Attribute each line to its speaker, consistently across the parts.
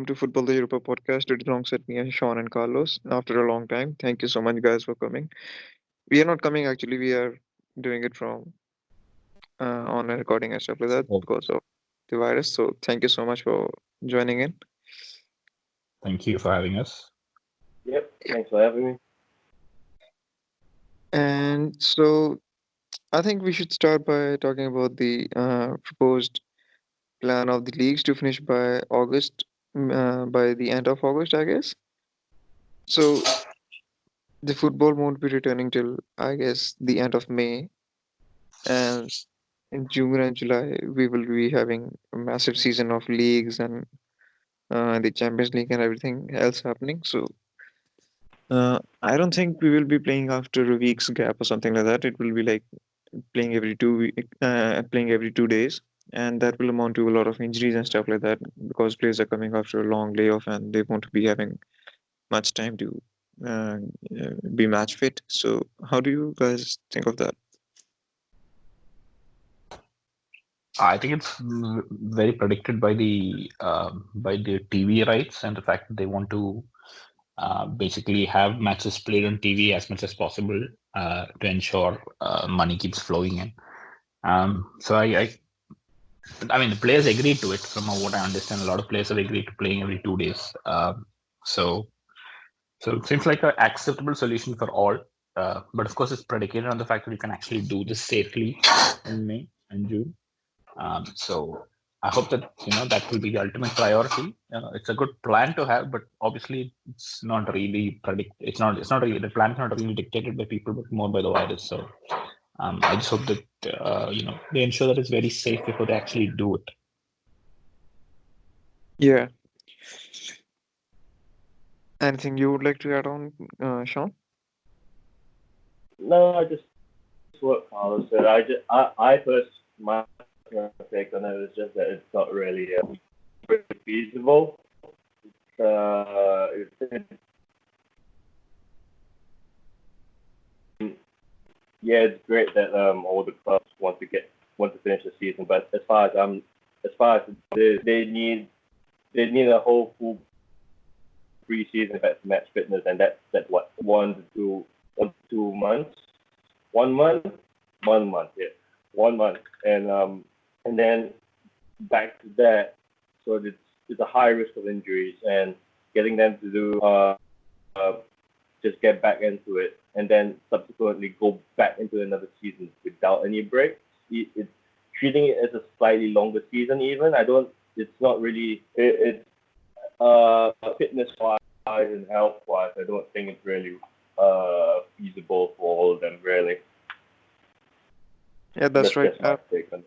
Speaker 1: welcome to Futbol the Europa podcast. Today alongside me are Sean and Carlos. After a long time, thank you so much, guys, for coming. We are not coming actually. We are doing it from on a recording and stuff like that
Speaker 2: Oh,
Speaker 1: because of the virus. So thank you so much for joining in.
Speaker 2: thank you for having us.
Speaker 3: Yep, thanks for having me.
Speaker 1: And so I think we should start by talking about the proposed plan of the leagues to finish by August, by the end of August, I guess. So the football won't be returning till I guess the end of May, and in June and July we will be having a massive season of leagues and the Champions League and everything else happening. So I don't think we will be playing after a week's gap or something like that. It will be like playing every 2 days, and that will amount to a lot of injuries and stuff like that because players are coming after a long layoff and they won't be having much time to uh, be match fit. So how do you guys think of that?
Speaker 2: I think it's very predicted by the TV rights and the fact that they want to basically have matches played on TV as much as possible to ensure money keeps flowing in. So I mean, the players agreed to it. From what I understand, a lot of players have agreed to playing every 2 days. So so it seems like an acceptable solution for all. But of course, it's predicated on the fact that you can actually do this safely in May and June. So I hope that that will be the ultimate priority. It's a good plan to have, but obviously it's not really predict. It's not really the plan is not really dictated by people, but more by the virus. So I just hope that they ensure that it's very safe before they actually do it.
Speaker 1: Yeah. Anything you would like to add on, Sean?
Speaker 3: No, I just what Carlos said. I first my take on it is just that it's not really feasible. It's, yeah, it's great that all the clubs want to finish the season, but as far as they need a whole full preseason match fitness, and that's what 1 to 2 months, 1 month, 1 month, yeah, 1 month, and then back to that, so it's a high risk of injuries, and getting them to do uh, just get back into it, and then subsequently go back into another season without any break. It's treating it as a slightly longer season. Even I don't. It's not really. It's fitness wise and health wise. I don't think it's really feasible for all of them. Really,
Speaker 1: Yeah, that's
Speaker 3: that's
Speaker 1: right.
Speaker 3: just my take on.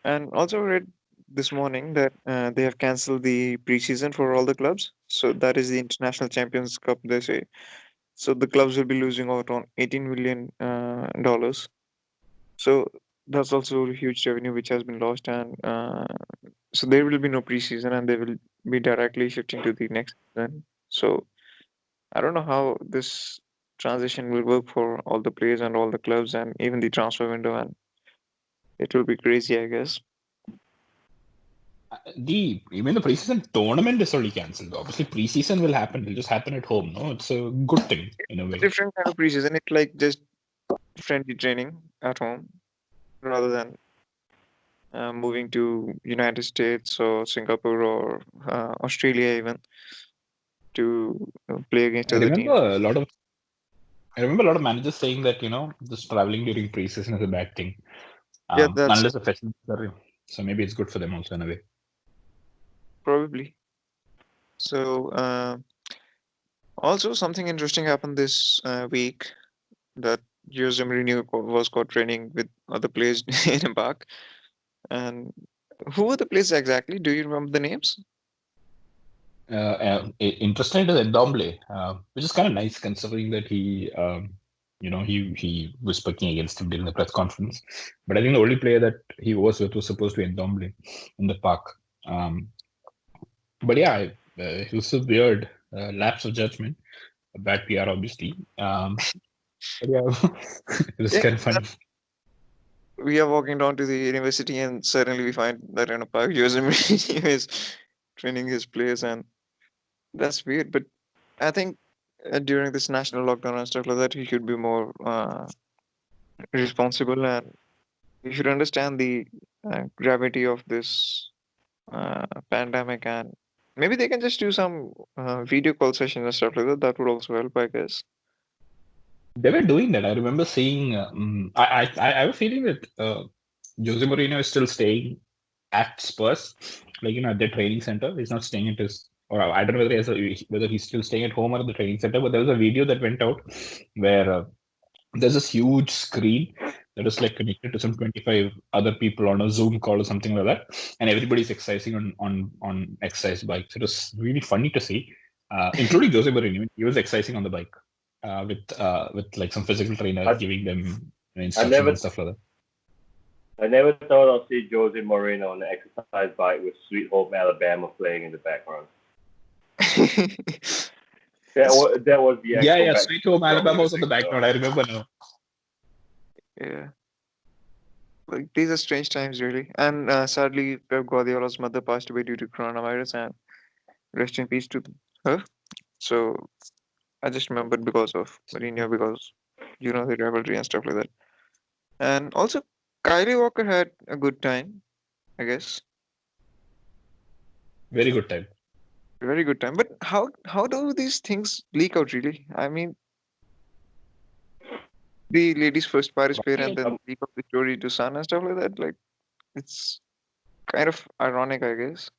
Speaker 1: And also read this morning that they have cancelled the preseason for all the clubs. So that is the International Champions Cup, they say. So the clubs will be losing out on $18 million. So that's also a huge revenue which has been lost, and so there will be no preseason, and they will be directly shifting to the next season. So I don't know how this transition will work for all the players and all the clubs, and even the transfer window, and it will be crazy, I guess.
Speaker 2: The Even the preseason tournament is already cancelled. Obviously, preseason will happen. It'll just happen at home. No, it's a good thing in a way.
Speaker 1: Different kind of preseason. It's like just friendly training at home rather than moving to United States or Singapore or Australia even to play against
Speaker 2: I
Speaker 1: other
Speaker 2: remember
Speaker 1: teams.
Speaker 2: a lot of I remember a lot of managers saying that this traveling during preseason is a bad thing,
Speaker 1: Yeah, that's
Speaker 2: unless the facilities are. So maybe it's good for them also in a way.
Speaker 1: probably. So also something interesting happened this week that Jose Mourinho was caught training with other players in a park. And who were the players exactly? Do you remember the names?
Speaker 2: Interesting is Ndombele, which is kind of nice considering that he was speaking against him during the press conference. But I think the only player that he was with was supposed to be Ndombele in the park. Um, but yeah, it was a weird lapse of judgment, a bad PR, obviously. But yeah, it was
Speaker 1: Yeah,
Speaker 2: kind of funny.
Speaker 1: we are walking down to the university and suddenly we find that in a park Jose Mourinho is training his players, and that's weird. But I think during this national lockdown and stuff like that, he should be more responsible, and we should understand the gravity of this pandemic, and maybe they can just do some video call sessions and stuff like that. That would also help, I guess.
Speaker 2: They were doing that. I remember seeing. I have a feeling that Jose Mourinho is still staying at Spurs, like at their training center. He's not staying at his, or I don't know whether he's still staying at home or at the training center. But there was a video that went out where there's this huge screen that is like connected to some 25 other people on a Zoom call or something like that, and everybody's exercising on exercise bikes. It was really funny to see, including Jose Mourinho. He was exercising on the bike with like some physical trainer giving them instructions and stuff like that.
Speaker 3: I never thought I'd see Jose Mourinho on an exercise bike with Sweet Home Alabama playing in the background. That was the
Speaker 2: yeah. Sweet Home Alabama was on the background. I remember now.
Speaker 1: Yeah, like these are strange times, really. And sadly, Pep Guardiola's mother passed away due to coronavirus, and rest in peace to her. So I just remembered because of Mourinho, because the rivalry and stuff like that. And also, Kylie Walker had a good time, I guess.
Speaker 2: Very good time.
Speaker 1: Very good time. But how do these things leak out, really? I mean, the ladies first participate and then leak out the story to Sun and stuff like that. Like, it's kind of ironic, I guess.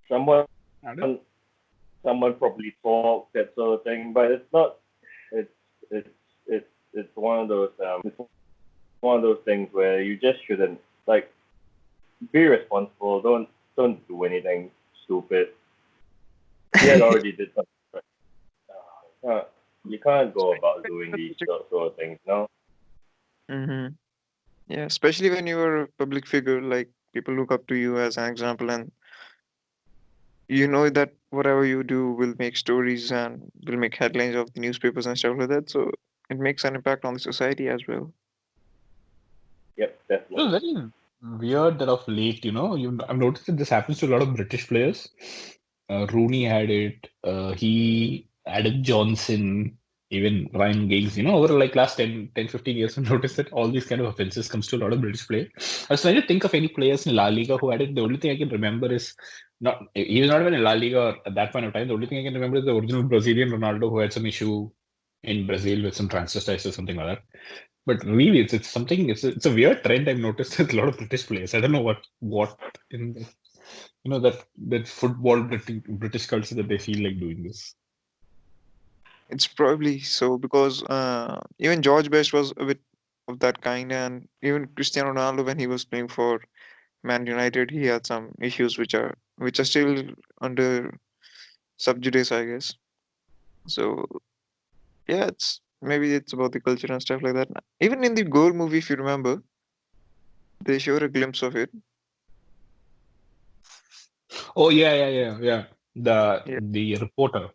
Speaker 3: Someone probably thought that sort of thing, but it's not. It's one of those things where you just shouldn't be responsible. Don't do anything stupid. He had already did something. You can't go about doing these sort of things, no?
Speaker 1: Mm-hmm. Yeah, especially when you're a public figure, like people look up to you as an example, and you know that whatever you do will make stories and will make headlines of the newspapers and stuff like that. So it makes an impact on the society as well.
Speaker 3: Yep, definitely.
Speaker 2: It was very weird that of late, I've noticed that this happens to a lot of British players. Rooney had it. He added Johnson, even Ryan Giggs. Over like last 10, 15 years, I've noticed that all these kind of offenses comes to a lot of British players. I was trying to think of any players in La Liga who had it. The only thing I can remember is he was not even in La Liga at that point of time. The only thing I can remember is the original Brazilian Ronaldo who had some issue in Brazil with some transvestites or something like that. But really, it's something. It's a weird trend I've noticed with a lot of British players. I don't know what in that football British culture that they feel like doing this.
Speaker 1: It's probably so because even George Best was a bit of that kind, and even Cristiano Ronaldo, when he was playing for Man United, he had some issues which are still under sub judice, I guess. So yeah, it's about the culture and stuff like that. Even in the Goal movie, if you remember, they showed a glimpse of it.
Speaker 2: Oh yeah. The reporter.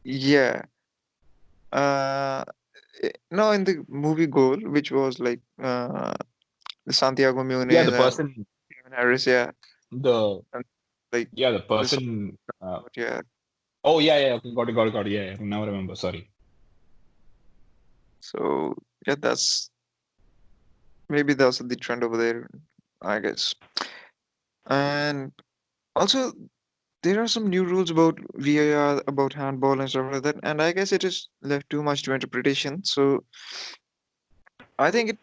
Speaker 1: Yeah. No, in the movie Goal, which was like Santiago Munez
Speaker 2: Yeah, the
Speaker 1: and
Speaker 2: person.
Speaker 1: Kevin Harris, yeah.
Speaker 2: The
Speaker 1: Like
Speaker 2: the person.
Speaker 1: yeah.
Speaker 2: Oh yeah. Okay, got it. Yeah. Now I remember. Sorry.
Speaker 1: So yeah, maybe that's the trend over there, I guess. And also, there are some new rules about VAR, about handball and stuff like that, and I guess it is left too much to interpretation. So I think it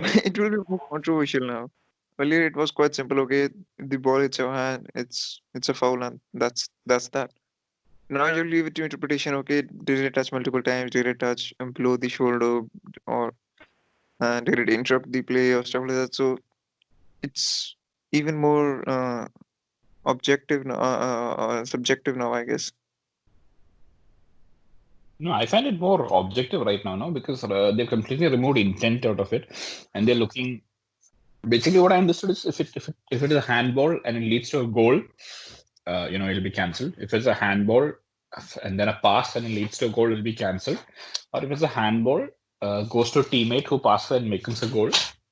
Speaker 1: it will be more controversial now. Earlier, it was quite simple. Okay, the ball hits your hand, it's a foul, and that's that. Now you leave it to interpretation. Okay, did it touch multiple times? Did it touch below the shoulder, or did it interrupt the play or stuff like that? So it's even more objective now, subjective now, I guess.
Speaker 2: No, I find it more objective right now, no, because they've completely removed intent out of it, and they're looking. Basically, what I understood is if it is a handball and it leads to a goal, it'll be cancelled. If it's a handball and then a pass and it leads to a goal, it'll be cancelled. Or if it's a handball, goes to a teammate who passes and makes a goal,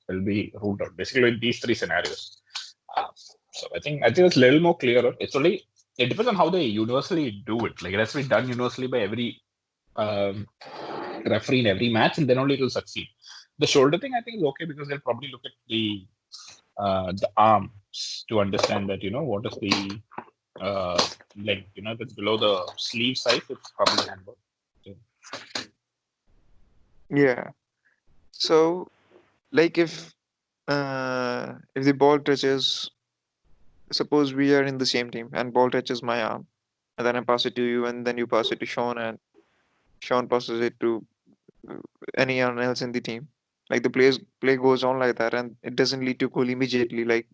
Speaker 2: it'll be ruled out. Basically, in these three scenarios. So I think it's a little more clearer. It depends on how they universally do it. Like it has to be done universally by every um, referee in every match, and then only it will succeed. The shoulder thing I think is okay because they'll probably look at the arms to understand that what is the leg. That's below the sleeve size. It's probably handball. So,
Speaker 1: Yeah. So, like if the ball touches, suppose we are in the same team and ball touches my arm, and then I pass it to you, and then you pass it to Sean, and Sean passes it to uh, anyone else in the team. Like the play goes on like that, and it doesn't lead to goal immediately. Like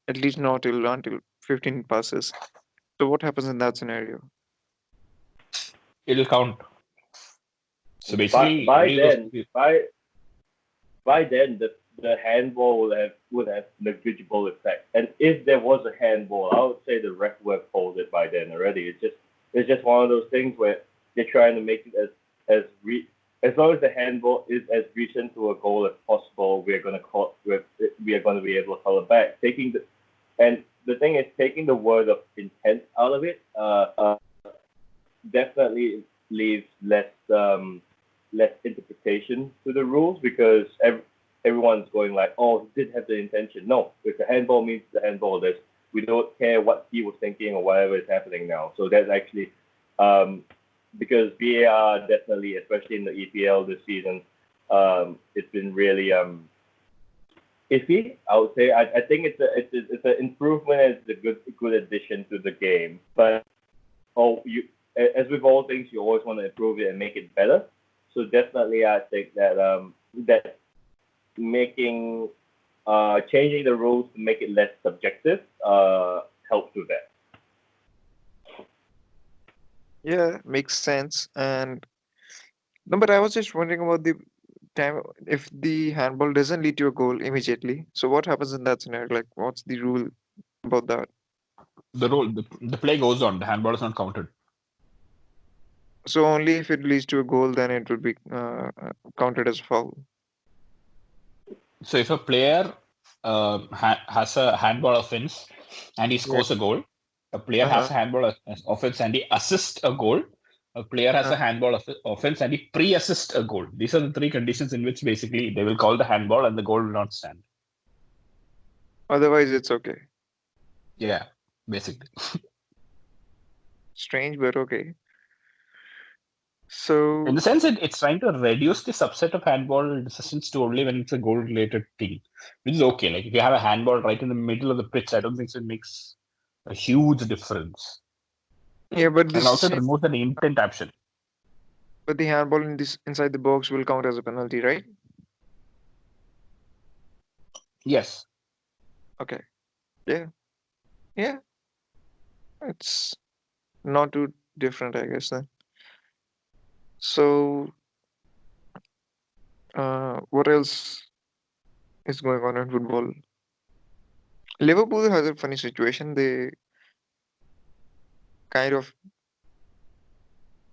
Speaker 1: at least not till until 15 passes. So what happens in that scenario?
Speaker 2: it'll count. So
Speaker 3: By
Speaker 2: basically,
Speaker 3: by
Speaker 2: only those.
Speaker 3: then, by then the handball would have negligible effect. And if there was a handball, I would say the ref would have called it by then already. It's just one of those things where they're trying to make it as long as the handball is as recent to a goal as possible, we are going to be able to call it back. And the thing is, taking the word of intent out of it, definitely leaves less interpretation to the rules because everyone's going like, oh, he did have the intention. No, if the handball means the handball, we don't care what he was thinking or whatever is happening now. So that's actually because VAR definitely, especially in the EPL this season, it's been really iffy. I would say I think it's an improvement. It's a good addition to the game. But as with all things, you always want to improve it and make it better. So definitely, I think that making changing the rules to make it less subjective helps with that.
Speaker 1: Yeah, makes sense. And no, but I was just wondering about the time if the handball doesn't lead to a goal immediately. So what happens in that scenario? Like, what's the rule about that?
Speaker 2: The play goes on. The handball is not counted.
Speaker 1: So only if it leads to a goal, then it would be counted as foul.
Speaker 2: So if a player has a handball offense and he
Speaker 1: Yeah.
Speaker 2: scores a goal, a player has
Speaker 1: Uh-huh.
Speaker 2: a handball offense and he assists a goal, a player has
Speaker 1: Uh,
Speaker 2: a handball offense and he pre-assists a goal. These are the three conditions in which basically they will call the handball and the goal will not stand.
Speaker 1: Otherwise, it's okay.
Speaker 2: Yeah, basically.
Speaker 1: Strange, but okay.
Speaker 2: In
Speaker 1: So,
Speaker 2: the sense that it's trying to reduce the subset of handball decisions to only when it's a goal-related thing, which is okay. Like if you have a handball right in the middle of the pitch, I don't think it makes a huge difference.
Speaker 1: yeah,
Speaker 2: And also it removes the intent option.
Speaker 1: but the handball in this inside the box will count as a penalty, right?
Speaker 2: Yes.
Speaker 1: Okay. Yeah. Yeah. It's not too different, I guess then. So, what else is going on in football? Liverpool has a funny situation. They kind of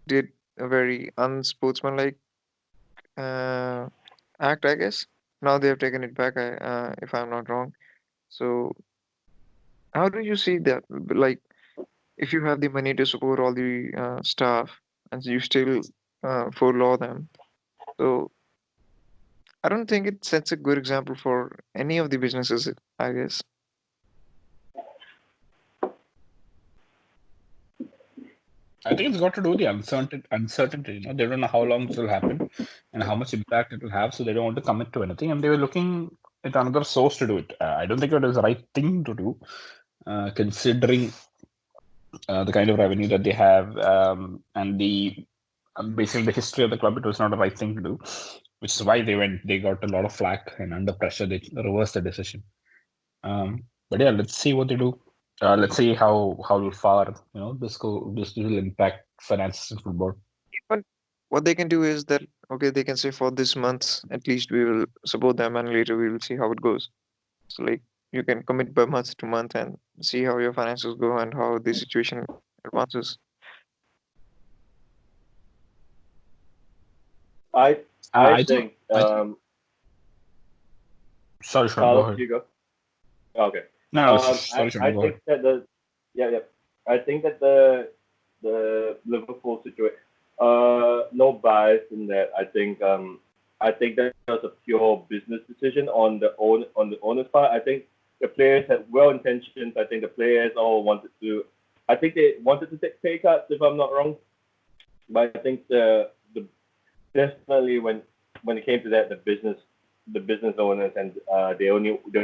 Speaker 1: did a very unsportsmanlike uh, act, I guess. Now they have taken it back, if I'm not wrong. So, how do you see that? Like, if you have the money to support all the staff and you still follow them, so I don't think it sets a good example for any of the businesses, I guess.
Speaker 2: I think it's got to do with the uncertainty. They don't know how long this will happen and how much impact it will have, so they don't want to commit to anything. And they were looking at another source to do it. I don't think it was the right thing to do, considering the kind of revenue that they have and the basically the history of the club. It was not the right thing to do, which is why they got a lot of flack and under pressure they reversed the decision. But yeah, let's see what they do. Let's see how far this will impact finances in football.
Speaker 1: But what they can do is that, okay, they can say for this month, at least we will support them and later we will see how it goes. So, like, you can commit by month to month and see how your finances go and how the situation advances.
Speaker 3: I I
Speaker 2: I
Speaker 3: think
Speaker 2: think. Sorry, Sean, go
Speaker 3: Carlos,
Speaker 2: ahead.
Speaker 3: you go. Okay.
Speaker 2: No,
Speaker 3: I,
Speaker 2: sorry, Shubham,
Speaker 3: I
Speaker 2: go
Speaker 3: think
Speaker 2: ahead.
Speaker 3: that I think that the Liverpool situation, no bias in that. I think that was a pure business decision on the owner's part. I think the players had well intentions. I think the players all wanted to. I think they wanted to take pay cuts, if I'm not wrong. But I think the definitely when it came to that, the business owners and they're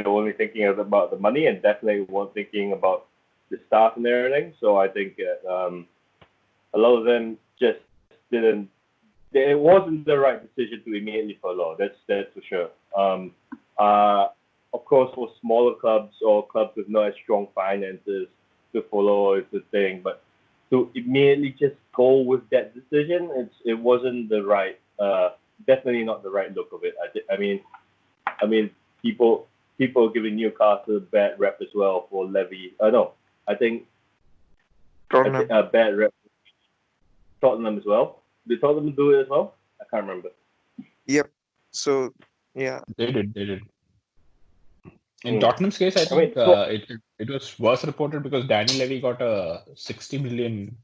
Speaker 3: only thinking about the money and definitely weren't thinking about the staff and everything. So I think a lot of them just didn't. It wasn't the right decision to immediately furlough. That's for sure. Uh, of course, for smaller clubs or clubs with not as strong finances, to follow is the thing. But to immediately just go with that decision, it wasn't the right. Definitely not the right look of it. I mean, people people giving Newcastle a bad rep as well for Levy. No, I think
Speaker 1: Tottenham.
Speaker 3: a bad rep Tottenham as well. Did Tottenham do it as well? I can't remember.
Speaker 1: Yep. So yeah,
Speaker 2: They did. In
Speaker 3: Mm.
Speaker 2: Tottenham's case, I
Speaker 3: I mean,
Speaker 2: think it was reported because Danny Levy got a 60 million,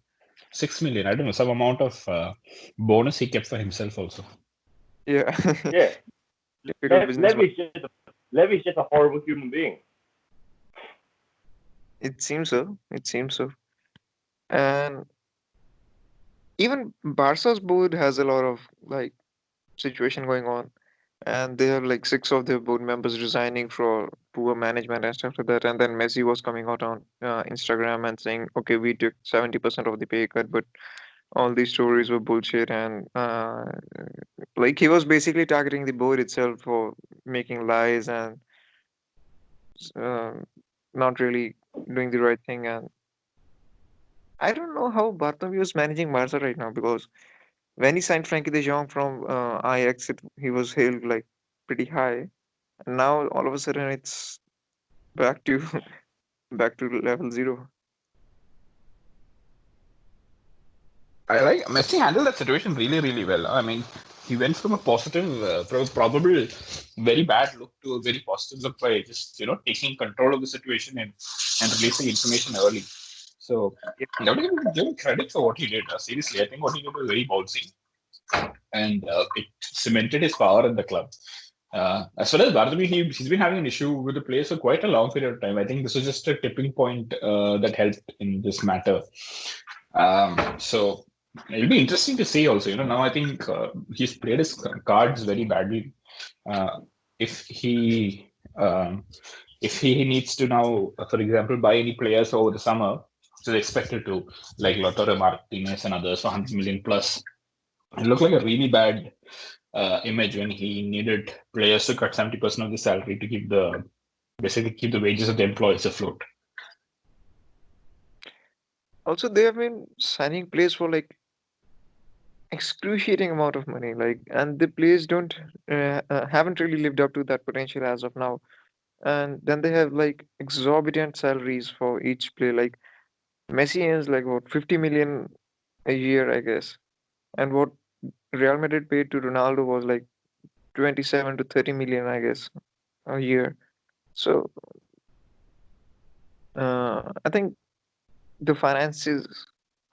Speaker 2: 6 million, I don't know, some amount of bonus he kept for himself also.
Speaker 1: yeah.
Speaker 3: yeah,
Speaker 1: Typical businessman.
Speaker 3: Levy's just a horrible human being.
Speaker 1: It seems so. It seems so. And even Barca's board has a lot of like situation going on, and they have like six of their board members resigning for poor management and stuff like that. And then Messi was coming out on Instagram and saying, "Okay, we took 70% of the pay cut, but all these stories were bullshit." And like he was basically targeting the board itself for making lies and uh, not really doing the right thing. And I don't know how Bartomeu is managing Barca right now because when he signed Frankie de Jong from Ajax, he was hailed like pretty high, and now all of a sudden it's back to back to level zero.
Speaker 2: I like Messi handled that situation really, really well. I mean, he went from a positive, probable, very bad look to a very positive look by just taking control of the situation and releasing information early. So
Speaker 1: Yeah.
Speaker 2: I have to give him credit for what he did. Seriously, I think what he did was very ballsy, and it cemented his power in the club. As far as Barnaby, he's been having an issue with the players for quite a long period of time. I think this was just a tipping point that helped in this matter. So it'll be interesting to see also. Now I think he's played his cards very badly. Uh, if he um, if he needs to now, for example, buy any players over the summer, which is expected to, like Lautaro Martinez and others for 100 million plus, it looked like a really bad image when he needed players to cut 70% of the salary to basically keep the wages of the employees afloat.
Speaker 1: Also, they have been signing players for like excruciating amount of money, like, and the players don't haven't really lived up to that potential as of now. And then they have like exorbitant salaries for each player. Like Messi is like what 50 million a year, I guess, and what Real Madrid paid to Ronaldo was like 27 to 30 million, I guess, a year. So I think the finances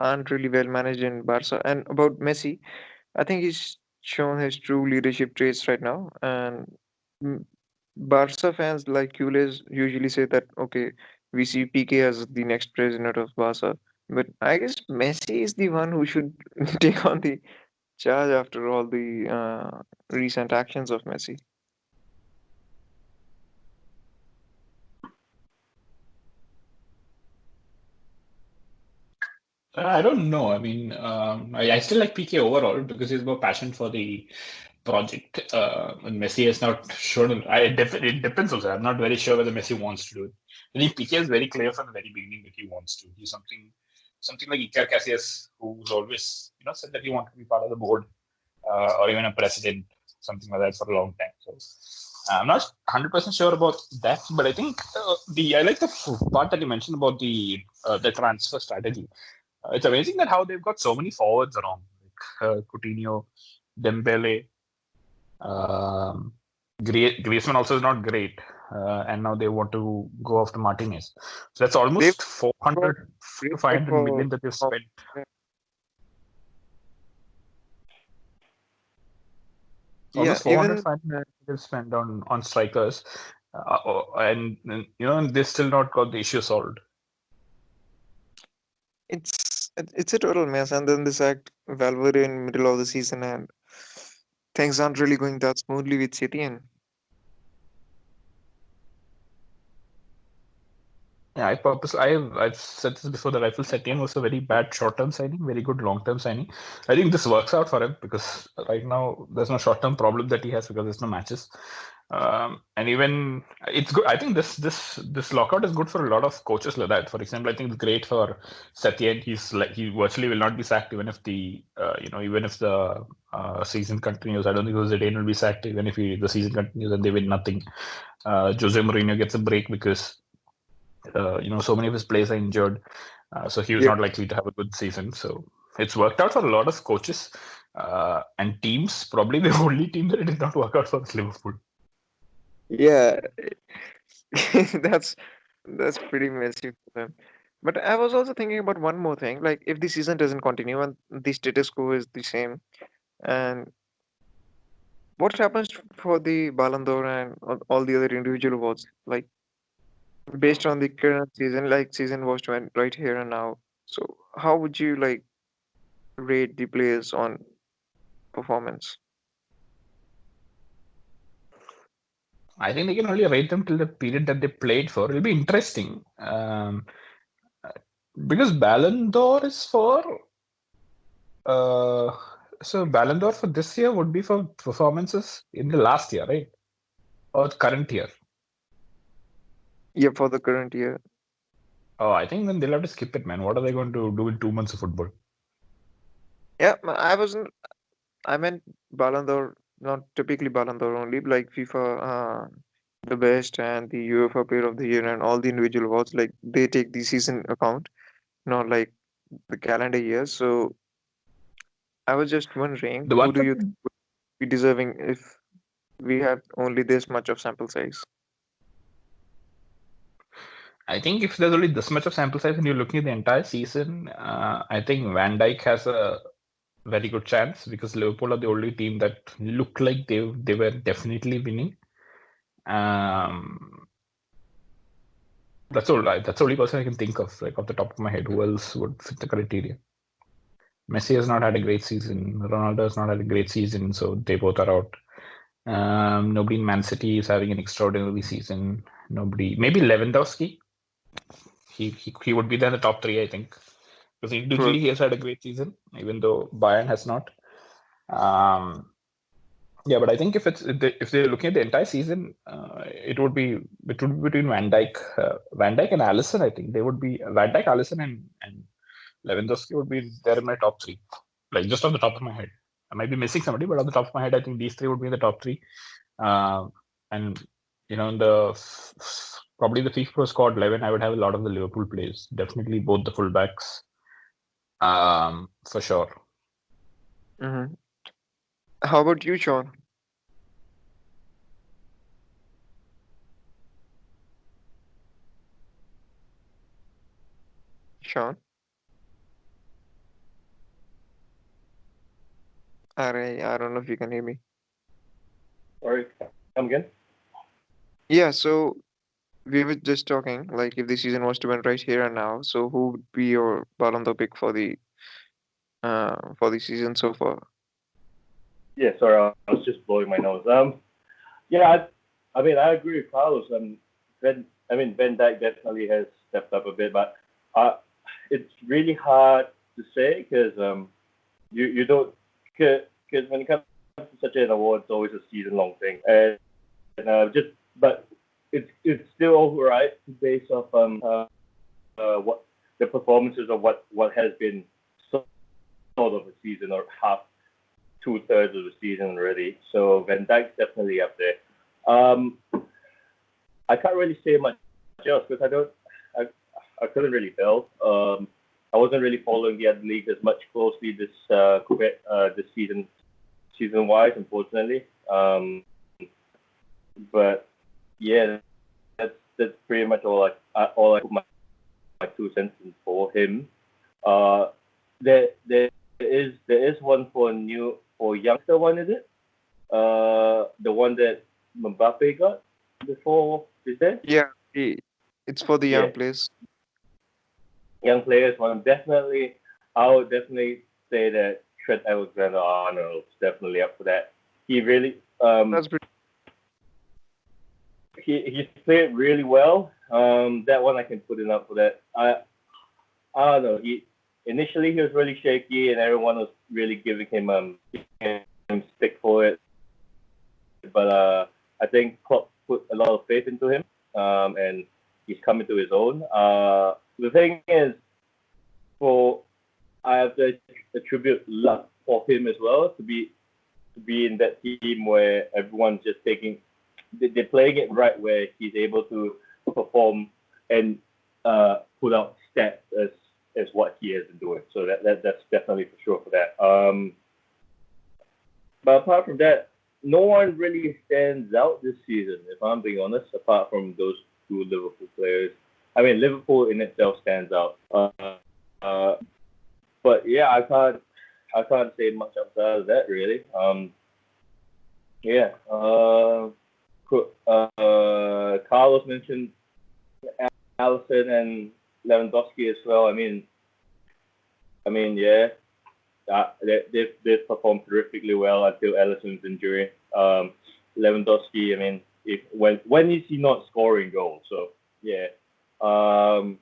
Speaker 1: aren't really well managed in Barca. And about Messi, I think he's shown his true leadership traits right now. And mm, Barca fans like Culés usually say that, okay, we see PK as the next president of Barca. But I guess Messi is the one who should take on the charge after all the recent actions of Messi.
Speaker 2: I don't know. I mean, I still like PK overall because he's more passionate for the project. And Messi has not shown. It depends also. I'm not very sure whether Messi wants to do it. I think PK is very clear from the very beginning that he wants to. He's something like Iker Casillas, who's always said that he wanted to be part of the board or even a president, something like that for a long time. So I'm not 100% sure about that, but I think I like the part that you mentioned about the transfer strategy. It's amazing that how they've got so many forwards around, like Coutinho, Dembele, Griezmann also is not great. and now they want to go after Martinez. So that's
Speaker 1: They've
Speaker 2: almost
Speaker 1: got
Speaker 2: 400
Speaker 1: great
Speaker 2: to 500
Speaker 1: for
Speaker 2: million that they've spent.
Speaker 1: yeah,
Speaker 2: Almost 400
Speaker 1: even
Speaker 2: 500 million they've spent on strikers, and they still not got the issue solved.
Speaker 1: it's a total mess. And then they sacked Valverde in middle of the season, and things aren't really going that smoothly with City. And
Speaker 2: Yeah, I've said this before that I feel Setien was a very bad short-term signing, very good long-term signing. I think this works out for him because right now there's no short-term problem that he has because there's no matches. And even it's good. I think this lockout is good for a lot of coaches like that. For example, I think it's great for Setien. He virtually will not be sacked even if the season continues. I don't think Zidane will be sacked even if the season continues and they win nothing. Jose Mourinho gets a break because so many of his players are injured, so he was
Speaker 1: yep,
Speaker 2: not likely to have a good season. So it's worked out for a lot of coaches and teams. Probably the only team that it did not work out for is Liverpool.
Speaker 1: yeah, that's that's pretty messy for them. But I was also thinking about one more thing. Like, if the season doesn't continue and the status quo is the same, and what happens for the Ballon d'Or and all the other individual awards? Like, based on the current season, like season was to end right here and now. So, how would you like rate the players on performance?
Speaker 2: I think they can only rate them till the period that they played for. It'll be interesting because Ballon d'Or is for. Uh, so Ballon d'Or for this year would be for performances in the last year, right? Or the current year.
Speaker 1: Yeah, for the current year.
Speaker 2: Oh, I think then they'll have to skip it, man. What are they going to do in 2 months of football?
Speaker 1: Yeah, I wasn't. I meant Ballon d'Or, not typically Ballon d'Or only, like FIFA, the best and the UEFA Player of the Year and all the individual awards. Like, they take the season account, not like the calendar year. So I was just wondering,
Speaker 2: The
Speaker 1: who
Speaker 2: one
Speaker 1: do
Speaker 2: that
Speaker 1: you think would be deserving if we had only this much of sample size?
Speaker 2: I think if there's only this much of sample size and you're looking at the entire season, I think Van Dijk has a very good chance because Liverpool are the only team that looked like they were definitely winning. Um, that's all. That's the only person I can think of, like off the top of my head. Who else would fit the criteria? Messi has not had a great season. Ronaldo has not had a great season, so they both are out. Nobody in Man City is having an extraordinary season. Nobody, maybe Lewandowski. He would be there in the top three, I think, because
Speaker 1: True.
Speaker 2: individually he has had a great season, even though Bayern has not. Um, yeah, but I think if they're looking at the entire season, it would be between Van Dijk and Alisson. I think they would be Van Dijk, Alisson, and Lewandowski would be there in my top three, like just off the top of my head. I might be missing somebody, but off the top of my head, I think these three would be in the top three. And in probably the FIFA Pro Squad 11, I would have a lot of the Liverpool players. Definitely both the fullbacks, for sure.
Speaker 1: Hmm. How about you, Sean? Sean? I don't know if you can hear me.
Speaker 3: Sorry, come again?
Speaker 1: Yeah, so we were just talking, like, if the season was to end right here and now, so who would be your Ballon d'Or pick for the season so far?
Speaker 3: Yeah, sorry, I was just blowing my nose. Yeah, I mean, I agree with Carlos. Van Dijk definitely has stepped up a bit, but it's really hard to say because you don't because when it comes to such an award, it's always a season long thing, and but it's still all right based off what the performances of what has been sort of a season or half 2/3 of the season already. So Van Dijk's definitely up there. Um, I can't really say much else because I couldn't really tell. I wasn't really following the other league as much closely this season wise, unfortunately. But yeah, that's pretty much all I put my 2 cents in for him. Uh, there is one for youngster one, is it? The one that Mbappe got before, is there?
Speaker 1: Yeah, it's for the
Speaker 3: Yeah,
Speaker 1: young players.
Speaker 3: young players one. Definitely, I would definitely say that Trent Alexander-Arnold's definitely up for that. He really
Speaker 1: That's pretty.
Speaker 3: he's played really well. That one I can put it up for that. I don't know. Initially he was really shaky and everyone was really giving him stick for it. But I think Klopp put a lot of faith into him. And he's coming to his own. The thing is, for I have to attribute luck for him as well to be in that team where everyone's just they're playing it right, where he's able to perform and put out stats as what he has been doing. So that's definitely for sure for that. But apart from that, no one really stands out this season, if I'm being honest, apart from those two Liverpool players. I mean, Liverpool in itself stands out. Uh, but yeah, I can't say much outside of that really. Yeah. Carlos mentioned Allison and Lewandowski as well. Yeah, they've performed terrifically well until Allison's injury. Lewandowski, if when is he not scoring goals? So yeah, um,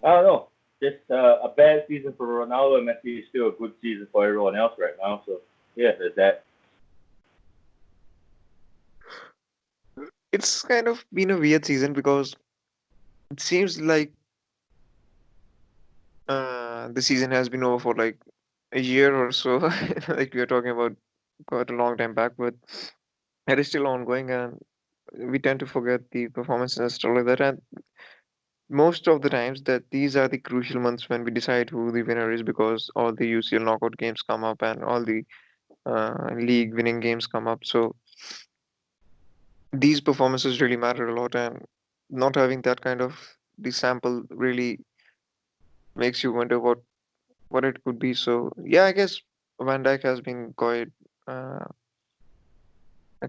Speaker 3: I don't know. Just a bad season for Ronaldo and Messi is still a good season for everyone else right now. So yeah, there's that.
Speaker 1: It's kind of been a weird season because it seems like the season has been over for like a year or so. Like we are talking about quite a long time back, but it is still ongoing, and we tend to forget the performances and stuff like that. And most of the times, that these are the crucial months when we decide who the winner is, because all the UCL knockout games come up and all the league winning games come up. So these performances really matter a lot, and not having that kind of the sample really makes you wonder what it could be. So yeah, I guess Van Dijk has been quite uh,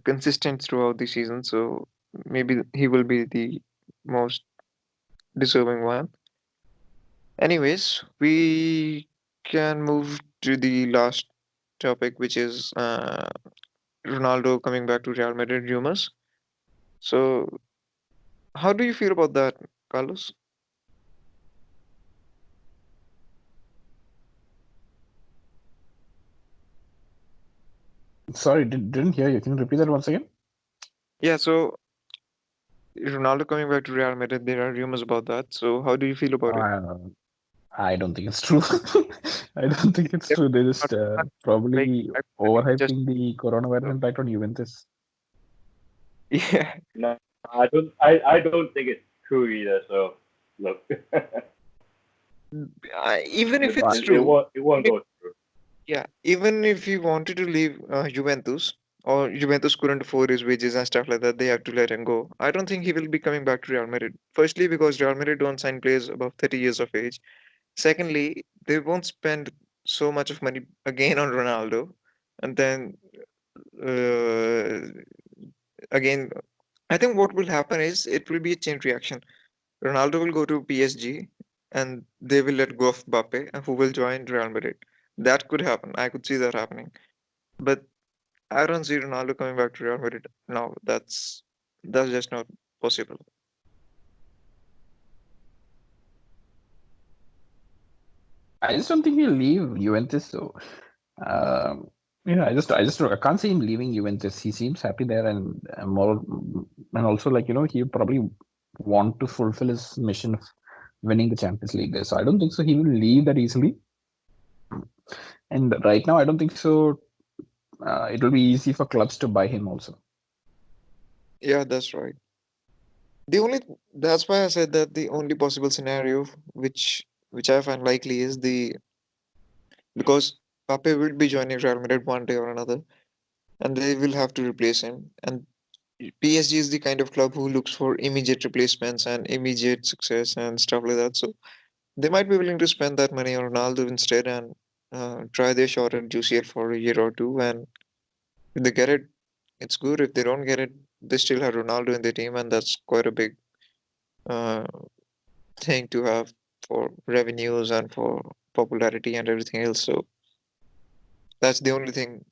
Speaker 1: consistent throughout the season. So maybe he will be the most deserving one. Anyways, we can move to the last topic, which is Ronaldo coming back to Real Madrid rumors. So how do you feel about that, Carlos?
Speaker 2: Sorry, didn't hear you. Can you repeat that once again?
Speaker 1: Yeah, so Ronaldo coming back to Real Madrid, there are rumors about that. So how do you feel about it?
Speaker 2: Uh, I don't think it's true. I don't think it's
Speaker 1: Yep.
Speaker 2: true. They're
Speaker 1: Not
Speaker 2: just
Speaker 1: like
Speaker 2: probably
Speaker 1: just
Speaker 2: overhyping the coronavirus
Speaker 1: so.
Speaker 2: impact on Juventus.
Speaker 1: Yeah.
Speaker 3: No, I don't think it's true either. So look,
Speaker 1: Even if
Speaker 3: it,
Speaker 1: it's
Speaker 3: it, it
Speaker 1: true,
Speaker 3: won't it won't
Speaker 1: even if,
Speaker 3: go through.
Speaker 1: yeah, even if he wanted to leave Juventus, or Juventus couldn't afford his wages and stuff like that, they have to let him go. I don't think he will be coming back to Real Madrid. Firstly, because Real Madrid don't sign players above 30 years of age. Secondly, they won't spend so much of money again on Ronaldo. And then uh, again, I think what will happen is it will be a chain reaction. Ronaldo will go to PSG and they will let go of Mbappe, and who will join Real Madrid. That could happen. I could see that happening. But I don't see Ronaldo coming back to Real Madrid now. That's just not possible.
Speaker 2: I just don't think he'll leave Juventus. So, um, I can't see him leaving Juventus. He seems happy there, and more, and also like he probably want to fulfill his mission of winning the Champions League there. So I don't think so. He will leave that easily. And right now, I don't think so. It will be easy for clubs to buy him also.
Speaker 1: Yeah, that's right. The only That's why I said that the only possible scenario which I find likely is the because Mbappe will be joining Real Madrid one day or another, and they will have to replace him. And PSG is the kind of club who looks for immediate replacements and immediate success and stuff like that. So they might be willing to spend that money on Ronaldo instead and try their shot at UCL for a year or two. And if they get it, it's good. If they don't get it, they still have Ronaldo in their team, and that's quite a big uh, thing to have for revenues and for popularity and everything else. So that's the only thing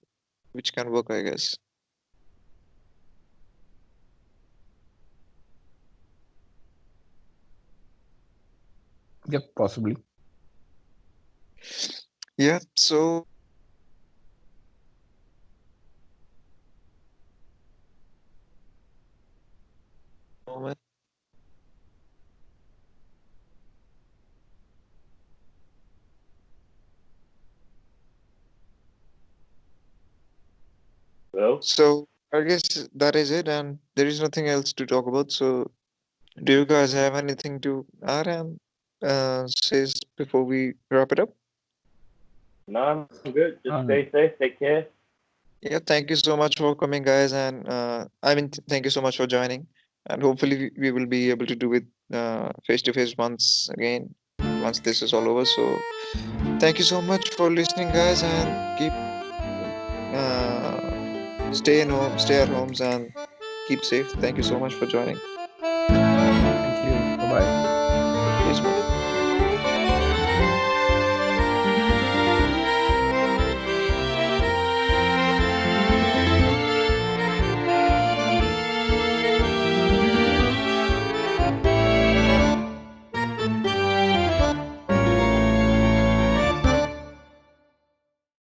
Speaker 1: which can work, I guess.
Speaker 2: Yep, possibly.
Speaker 1: Yeah. So moment.
Speaker 3: Well,
Speaker 1: So I guess that is it, and there is nothing else to talk about. So do you guys have anything to add and says before we wrap it up?
Speaker 3: no, I'm good. Just
Speaker 2: Um,
Speaker 3: stay safe. Take care.
Speaker 1: Yeah, thank you so much for coming, guys, and thank you so much for joining. And hopefully, we will be able to do it face to face once again once this is all over. So, thank you so much for listening, guys, and keep uh, stay in home, stay at homes, and keep safe. Thank you so much for joining.
Speaker 2: thank you. Bye bye.
Speaker 1: Cheers, man.